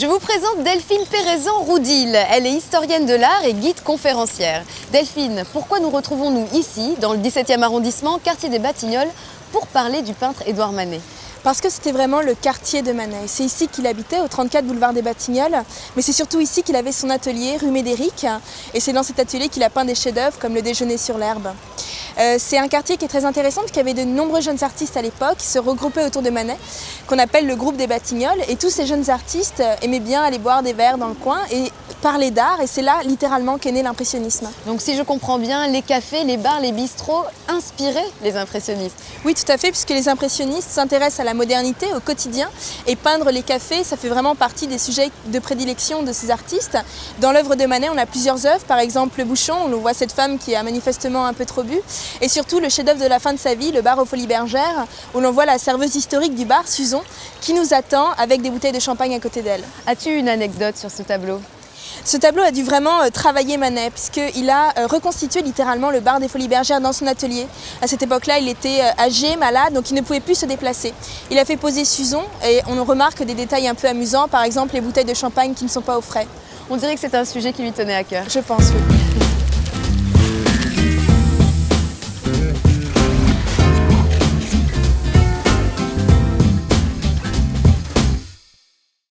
vous présente Delphine Péraison-Roudil. Elle est historienne de l'art et guide conférencière. Delphine, pourquoi nous retrouvons-nous ici, dans le 17e arrondissement, quartier des Batignolles, pour parler du peintre Édouard Manet? Parce que c'était vraiment le quartier de Manet. C'est ici qu'il habitait, au 34 boulevard des Batignolles, mais c'est surtout ici qu'il avait son atelier, rue Médéric, et c'est dans cet atelier qu'il a peint des chefs-d'œuvre comme le Déjeuner sur l'herbe. C'est un quartier qui est très intéressant parce qu'il y avait de nombreux jeunes artistes à l'époque qui se regroupaient autour de Manet, qu'on appelle le groupe des Batignolles, et tous ces jeunes artistes aimaient bien aller boire des verres dans le coin et parler d'art, et c'est là littéralement qu'est né l'impressionnisme. Donc si je comprends bien, les cafés, les bars, les bistrots inspiraient les impressionnistes. Oui, tout à fait, puisque les impressionnistes s'intéressent à la modernité, au quotidien, et peindre les cafés, ça fait vraiment partie des sujets de prédilection de ces artistes. Dans l'œuvre de Manet, on a plusieurs œuvres, par exemple Le Bouchon, où l'on voit cette femme qui a manifestement un peu trop bu, et surtout le chef-d'œuvre de la fin de sa vie, le bar aux Folies Bergères, où l'on voit la serveuse historique du bar, Suzon, qui nous attend avec des bouteilles de champagne à côté d'elle. As-tu une anecdote sur ce tableau? Ce tableau a dû vraiment travailler Manet, puisqu'il a reconstitué littéralement le bar des Folies Bergères dans son atelier. À cette époque-là, il était âgé, malade, donc il ne pouvait plus se déplacer. Il a fait poser Suzon, et on remarque des détails un peu amusants, par exemple les bouteilles de champagne qui ne sont pas au frais. On dirait que c'est un sujet qui lui tenait à cœur. Je pense, oui.